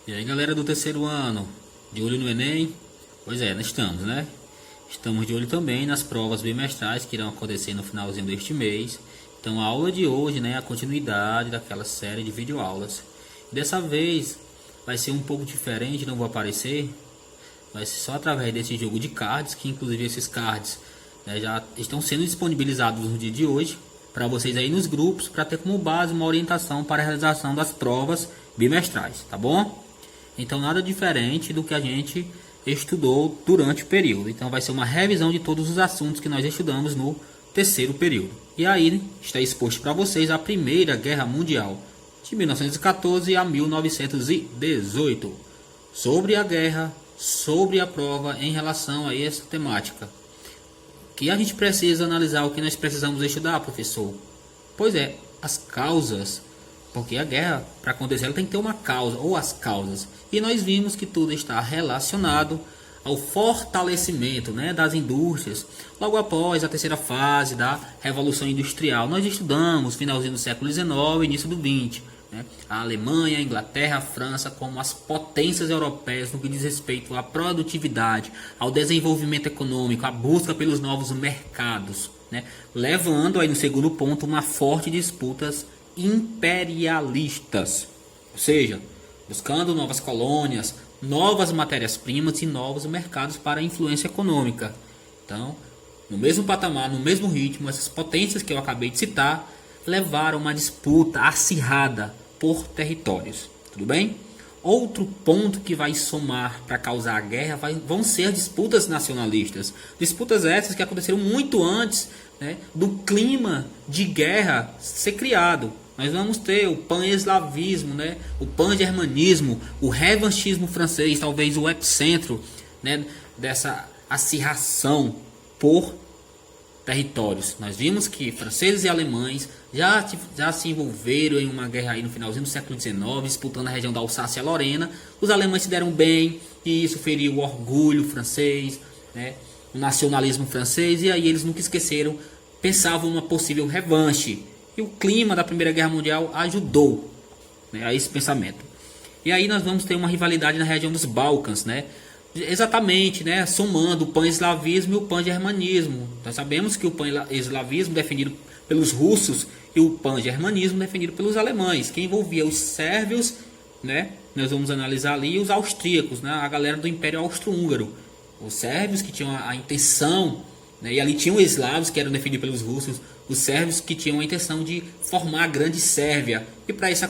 E aí, galera do terceiro ano, de olho no Enem? Pois é, nós estamos, né? Estamos de olho também nas provas bimestrais que irão acontecer no finalzinho deste mês. Então a aula de hoje, né, é a continuidade daquela série de videoaulas. Dessa vez vai ser um pouco diferente, não vou aparecer. Vai ser só através desse jogo de cards, que inclusive esses cards, né, já estão sendo disponibilizados no dia de hoje para vocês aí nos grupos, para ter como base uma orientação para a realização das provas bimestrais, tá bom? Então nada diferente do que a gente estudou durante o período. Então vai ser uma revisão de todos os assuntos que nós estudamos no terceiro período. E aí está exposto para vocês a Primeira Guerra Mundial, de 1914 a 1918. Sobre a guerra, sobre a prova em relação a essa temática. Que a gente precisa analisar, o que nós precisamos estudar, professor? Pois é, as causas. Porque a guerra, para acontecer, ela tem que ter uma causa, ou as causas. E nós vimos que tudo está relacionado ao fortalecimento, né, das indústrias. Logo após a terceira fase da Revolução Industrial, nós estudamos finalzinho do século XIX e início do XX. Né, a Alemanha, a Inglaterra, a França como as potências europeias no que diz respeito à produtividade, ao desenvolvimento econômico, à busca pelos novos mercados. Né, levando aí no segundo ponto uma forte disputas imperialistas, ou seja, buscando novas colônias, novas matérias-primas e novos mercados para a influência econômica. Então, no mesmo patamar, no mesmo ritmo, essas potências que eu acabei de citar levaram uma disputa acirrada por territórios. Tudo bem? Outro ponto que vai somar para causar a guerra vão ser as disputas nacionalistas. Disputas essas que aconteceram muito antes, né, do clima de guerra ser criado. Nós vamos ter o pan-eslavismo, né, o pan-germanismo, o revanchismo francês, talvez o epicentro, né, dessa acirração por territórios. Nós vimos que franceses e alemães já se envolveram em uma guerra aí no finalzinho do século XIX, disputando a região da Alsácia e Lorena. Os alemães se deram bem e isso feriu o orgulho francês, né, o nacionalismo francês, e aí eles nunca esqueceram, pensavam numa possível revanche. E o clima da Primeira Guerra Mundial ajudou, né, a esse pensamento. E aí nós vamos ter uma rivalidade na região dos Balcãs, né? Exatamente, né, somando o pan-eslavismo e o pan-germanismo. Nós sabemos que o pan-eslavismo defendido pelos russos e o pan-germanismo defendido pelos alemães, que envolvia os sérvios, né, nós vamos analisar ali, e os austríacos, né, a galera do Império Austro-Húngaro. Os sérvios que tinham a intenção, né, e ali tinham os eslavos que eram defendidos pelos russos, os sérvios que tinham a intenção de formar a Grande Sérvia. E para isso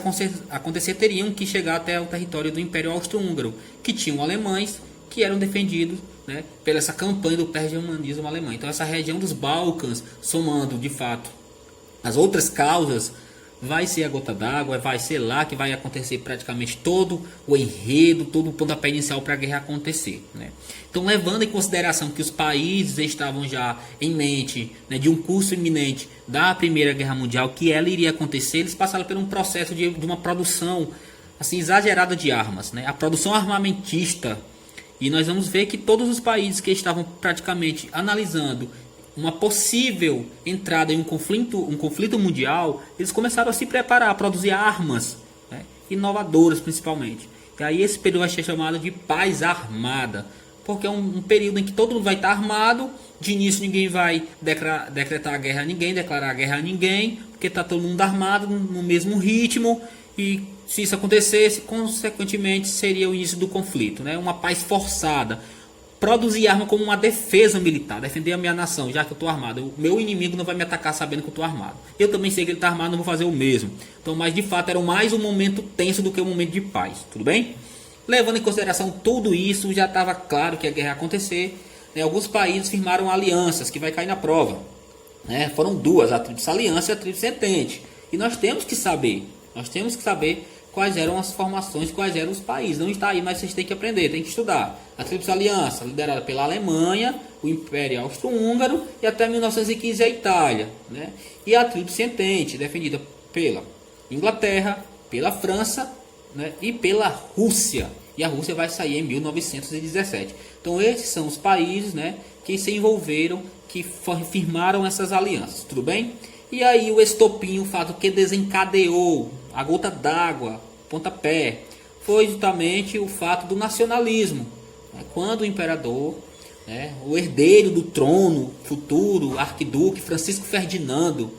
acontecer teriam que chegar até o território do Império Austro-Húngaro, que tinham alemães que eram defendidos, né, pela essa campanha do pan-germanismo alemão. Então essa região dos Balcãs, somando de fato as outras causas, vai ser a gota d'água, vai ser lá que vai acontecer praticamente todo o enredo, todo o pontapé inicial para a guerra acontecer. Né? Então, levando em consideração que os países estavam já em mente, né, de um curso iminente da Primeira Guerra Mundial, que ela iria acontecer, eles passaram por um processo de uma produção assim, exagerada de armas, né? A produção armamentista. E nós vamos ver que todos os países que estavam praticamente analisando uma possível entrada em um conflito mundial, eles começaram a se preparar, a produzir armas, né, inovadoras principalmente. E aí esse período vai ser chamado de paz armada, porque é um período em que todo mundo vai estar armado. De início ninguém vai decretar guerra a ninguém, declarar guerra a ninguém, porque está todo mundo armado no mesmo ritmo. E se isso acontecesse, consequentemente seria o início do conflito, né? Uma paz forçada. Produzir arma como uma defesa militar, defender a minha nação, já que eu estou armado. O meu inimigo não vai me atacar sabendo que eu estou armado. Eu também sei que ele está armado, não vou fazer o mesmo. Então, mas de fato era mais um momento tenso do que um momento de paz, tudo bem? Levando em consideração tudo isso, já estava claro que a guerra ia acontecer. Né? Alguns países firmaram alianças, que vai cair na prova. Né? Foram duas, a Tríplice Aliança e a Tríplice Entente. E nós temos que saber quais eram as formações, quais eram os países. Não está aí, mas vocês têm que aprender, têm que estudar. A Tríplice Aliança, liderada pela Alemanha, o Império Austro-Húngaro e até 1915 a Itália. Né? E a Tríplice Entente, defendida pela Inglaterra, pela França, né, e pela Rússia. E a Rússia vai sair em 1917. Então esses são os países, né, que se envolveram, que firmaram essas alianças. Tudo bem? E aí o estopim, o fato que desencadeou a gota d'água, pontapé, foi justamente o fato do nacionalismo, né? Quando o imperador, né, o herdeiro do trono futuro, arquiduque Francisco Ferdinando,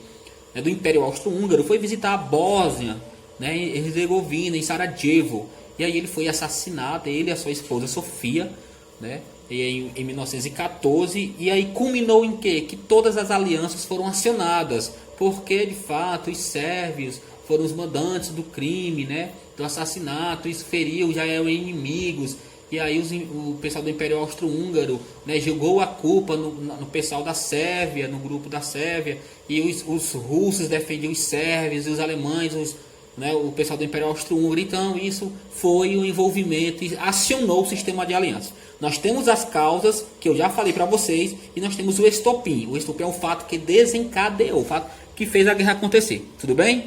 né, do Império Austro-Húngaro, foi visitar a Bósnia, né, em Herzegovina, em Sarajevo, e aí ele foi assassinado, ele e a sua esposa Sofia, né, em 1914, e aí culminou em quê? Que todas as alianças foram acionadas, porque de fato os sérvios foram os mandantes do crime, né, do assassinato, isso feriu, já eram inimigos, e aí o pessoal do Império Austro-Húngaro, né, jogou a culpa no pessoal da Sérvia, no grupo da Sérvia, e os russos defendiam os sérvios, e os alemães, né, o pessoal do Império Austro-Húngaro. Então isso foi o envolvimento e acionou o sistema de aliança. Nós temos as causas, que eu já falei para vocês, e nós temos o estopim. O estopim é o fato que desencadeou, o fato que fez a guerra acontecer. Tudo bem?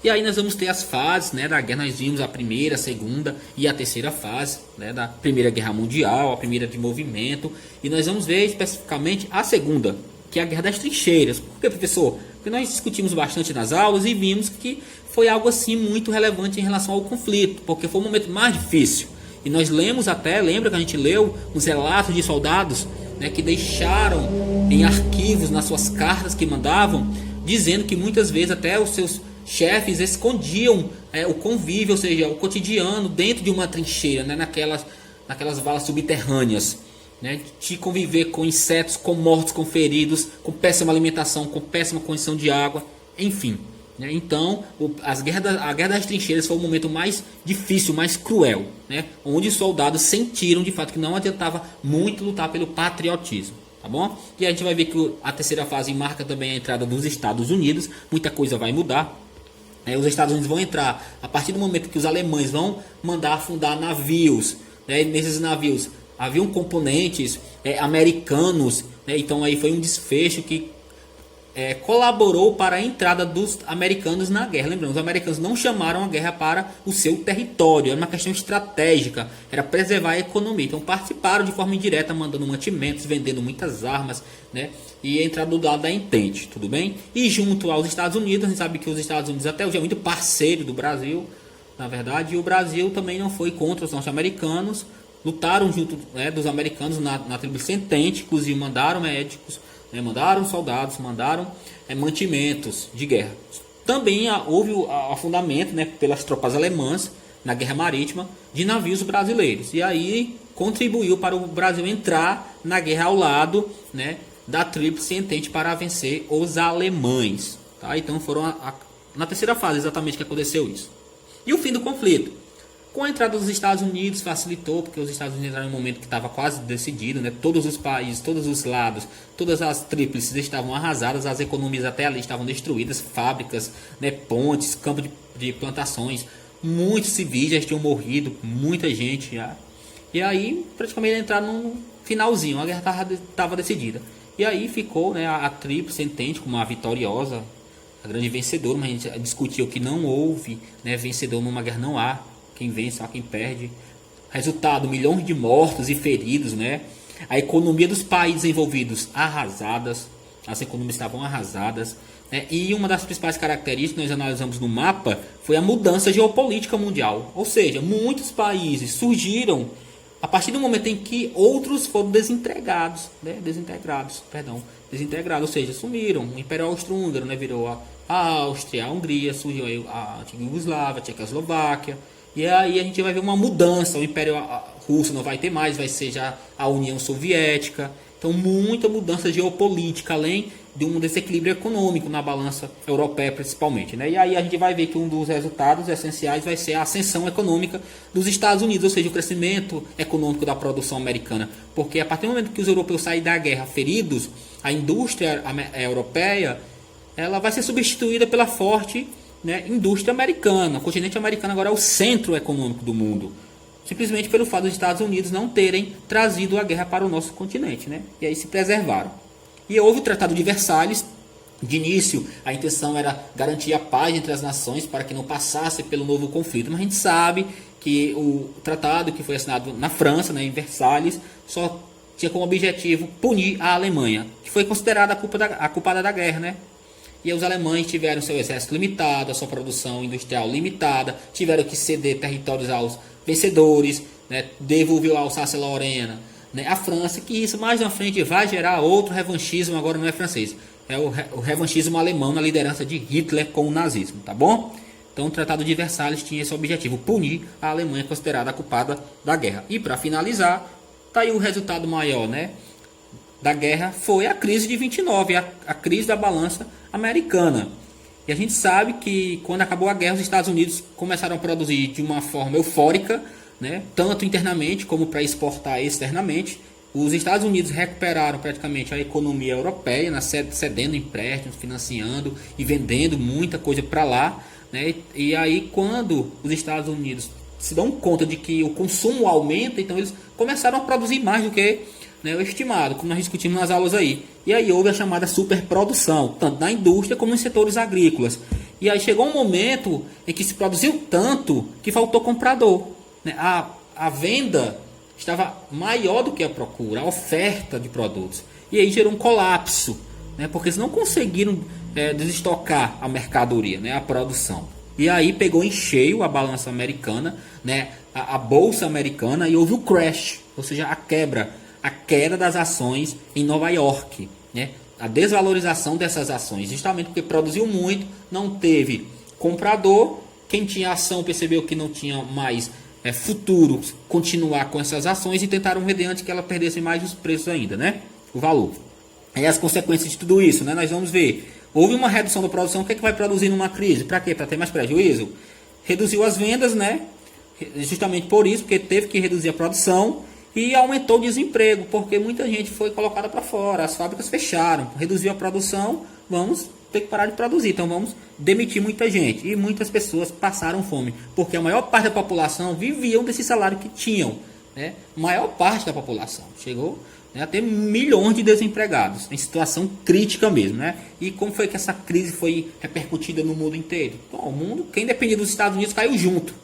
E aí nós vamos ter as fases, né, da guerra. Nós vimos a primeira, a segunda e a terceira fase, né, da Primeira Guerra Mundial, a primeira de movimento. E nós vamos ver especificamente a segunda, que é a Guerra das Trincheiras. Por quê, professor? Porque nós discutimos bastante nas aulas e vimos que foi algo assim muito relevante em relação ao conflito, porque foi o momento mais difícil. E nós lembra que a gente leu os relatos de soldados, né, que deixaram em arquivos, nas suas cartas que mandavam, dizendo que muitas vezes até os seus chefes escondiam o convívio, ou seja, o cotidiano dentro de uma trincheira, né, naquelas valas subterrâneas, né, de conviver com insetos, com mortos, com feridos, com péssima alimentação, com péssima condição de água, enfim. Né. Então, a Guerra das Trincheiras foi o momento mais difícil, mais cruel, né, onde os soldados sentiram de fato que não adiantava muito lutar pelo patriotismo. Tá bom? E a gente vai ver que a terceira fase marca também a entrada dos Estados Unidos. Muita coisa vai mudar. Os Estados Unidos vão entrar a partir do momento que os alemães vão mandar afundar navios, né? Nesses navios haviam componentes americanos, né? Então aí foi um desfecho que colaborou para a entrada dos americanos na guerra. Lembrando, os americanos não chamaram a guerra para o seu território, era uma questão estratégica, era preservar a economia. Então participaram de forma indireta, mandando mantimentos, vendendo muitas armas, né? E entrar do lado da Entente, tudo bem? E junto aos Estados Unidos, a gente sabe que os Estados Unidos até hoje é muito parceiro do Brasil, na verdade, e o Brasil também não foi contra os norte-americanos, lutaram junto, né, dos americanos na Tríplice Entente, inclusive mandaram médicos, né, mandaram soldados, mandaram mantimentos de guerra. Também houve o afundamento, né, pelas tropas alemãs na guerra marítima de navios brasileiros. E aí contribuiu para o Brasil entrar na guerra ao lado, né, da Tríplice Entente para vencer os alemães. Tá? Então foram na terceira fase exatamente que aconteceu isso. E o fim do conflito? Com a entrada dos Estados Unidos facilitou, porque os Estados Unidos eram um momento que estava quase decidido, né? Todos os países, todos os lados, todas as tríplices estavam arrasadas, as economias até ali estavam destruídas, fábricas, né? Pontes, campos de plantações, muitos civis já tinham morrido, muita gente já. E aí praticamente entraram no finalzinho, a guerra estava decidida. E aí ficou, né, a Tríplice Entente como a vitoriosa, a grande vencedora, mas a gente discutiu que não houve, né, vencedor numa guerra, não há. Quem vence, só quem perde. Resultado, milhões de mortos e feridos, né? A economia dos países envolvidos arrasadas. As economias estavam arrasadas, né? E uma das principais características que nós analisamos no mapa foi a mudança geopolítica mundial. Ou seja, muitos países surgiram a partir do momento em que outros foram desintegrados, ou seja, sumiram. O Império Austro-Húngaro, né, virou a Áustria, a Hungria, surgiu aí a antiga Iugoslávia, a Tchecoslováquia. E aí a gente vai ver uma mudança, o Império Russo não vai ter mais, vai ser já a União Soviética. Então muita mudança geopolítica, além de um desequilíbrio econômico na balança europeia principalmente, né? E aí a gente vai ver que um dos resultados essenciais vai ser a ascensão econômica dos Estados Unidos, ou seja, o crescimento econômico da produção americana. Porque a partir do momento que os europeus saem da guerra feridos, a indústria europeia ela vai ser substituída pela forte, né, indústria americana. O continente americano agora é o centro econômico do mundo, simplesmente pelo fato dos Estados Unidos não terem trazido a guerra para o nosso continente, né? E aí se preservaram. E houve o Tratado de Versalhes. De início, a intenção era garantir a paz entre as nações para que não passasse pelo novo conflito. Mas a gente sabe que o tratado que foi assinado na França, né, em Versalhes, só tinha como objetivo punir a Alemanha, que foi considerada a culpada da guerra, né? E os alemães tiveram seu exército limitado, a sua produção industrial limitada, tiveram que ceder territórios aos vencedores, né? Devolveu a Alsácia-Lorena, né? A França, que isso mais na frente vai gerar outro revanchismo, agora não é francês, é o revanchismo alemão na liderança de Hitler com o nazismo, tá bom? Então o Tratado de Versalhes tinha esse objetivo, punir a Alemanha considerada a culpada da guerra. E para finalizar, tá aí o resultado maior, né, da guerra, foi a crise de 29, a crise da balança americana. E a gente sabe que quando acabou a guerra, os Estados Unidos começaram a produzir de uma forma eufórica, né, tanto internamente como para exportar externamente. Os Estados Unidos recuperaram praticamente a economia europeia, né, cedendo empréstimos, financiando e vendendo muita coisa para lá, né? E aí quando os Estados Unidos se dão conta de que o consumo aumenta, então eles começaram a produzir mais do que, né, o estimado, como nós discutimos nas aulas aí. E aí houve a chamada superprodução, tanto na indústria como nos setores agrícolas. E aí chegou um momento em que se produziu tanto que faltou comprador, né? A venda estava maior do que a procura, a oferta de produtos. E aí gerou um colapso, né? Porque eles não conseguiram desestocar a mercadoria, né? A produção. E aí pegou em cheio a balança americana, né? A bolsa americana, e houve o crash, ou seja, a queda das ações em Nova York, né? A desvalorização dessas ações, justamente porque produziu muito, não teve comprador, quem tinha ação percebeu que não tinha mais futuro continuar com essas ações e tentaram vender antes que ela perdesse mais os preços ainda, né? O valor. E as consequências de tudo isso, né? Nós vamos ver. Houve uma redução da produção. O que é que vai produzir numa crise? Para quê? Para ter mais prejuízo? Reduziu as vendas, né? Justamente por isso, porque teve que reduzir a produção, e aumentou o desemprego, porque muita gente foi colocada para fora, as fábricas fecharam, reduziu a produção, vamos ter que parar de produzir, então vamos demitir muita gente, e muitas pessoas passaram fome, porque a maior parte da população viviam desse salário que tinham, né? A maior parte da população chegou, né, a ter milhões de desempregados, em situação crítica mesmo, né? E como foi que essa crise foi repercutida no mundo inteiro? Bom, o mundo, quem dependia dos Estados Unidos, caiu junto.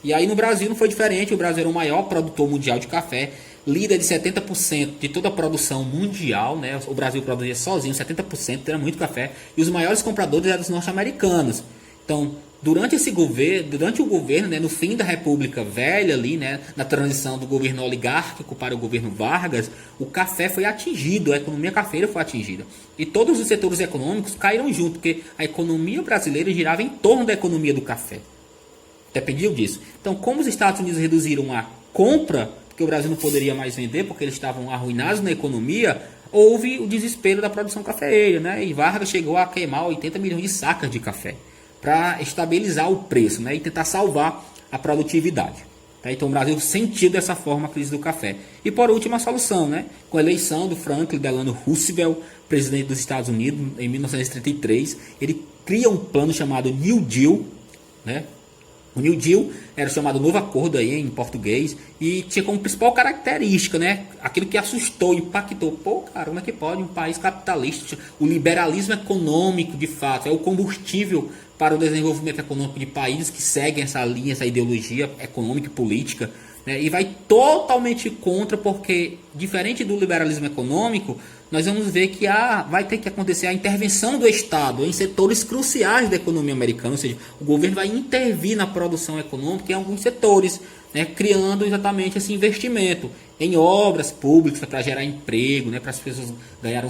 E aí no Brasil não foi diferente, o Brasil era o maior produtor mundial de café, líder de 70% de toda a produção mundial, né? O Brasil produzia sozinho 70%, era muito café, e os maiores compradores eram os norte-americanos. Então, durante o governo, né, no fim da República Velha ali, né, na transição do governo oligárquico para o governo Vargas, o café foi atingido, a economia cafeira foi atingida. E todos os setores econômicos caíram junto, porque a economia brasileira girava em torno da economia do café. Dependiam disso. Então, como os Estados Unidos reduziram a compra, porque o Brasil não poderia mais vender, porque eles estavam arruinados na economia, houve o desespero da produção cafeeira, né? E Vargas chegou a queimar 80 milhões de sacas de café para estabilizar o preço, né? E tentar salvar a produtividade. Tá? Então, o Brasil sentiu dessa forma a crise do café. E, por último, a solução, né? Com a eleição do Franklin Delano Roosevelt, presidente dos Estados Unidos, em 1933, ele cria um plano chamado New Deal, né? O New Deal era chamado Novo Acordo aí em português, e tinha como principal característica, né, aquilo que assustou, impactou. Pô, cara, como é que pode um país capitalista? O liberalismo econômico, de fato, é o combustível para o desenvolvimento econômico de países que seguem essa linha, essa ideologia econômica e política, né, e vai totalmente contra, porque, diferente do liberalismo econômico, nós vamos ver que vai ter que acontecer a intervenção do Estado em setores cruciais da economia americana, ou seja, o governo vai intervir na produção econômica em alguns setores, né, criando exatamente esse investimento em obras públicas para gerar emprego, né, para as pessoas ganharem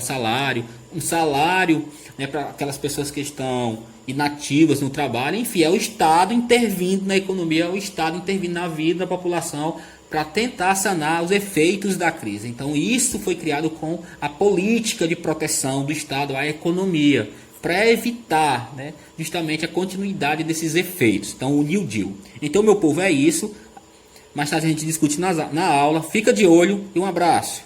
um salário, né, para aquelas pessoas que estão inativas no trabalho. Enfim, é o Estado intervindo na economia, é o Estado intervindo na vida da população para tentar sanar os efeitos da crise. Então, isso foi criado com a política de proteção do Estado à economia, para evitar, né, justamente a continuidade desses efeitos. Então, o New Deal. Então, meu povo, é isso. Mais tarde a gente discute na aula. Fica de olho e um abraço.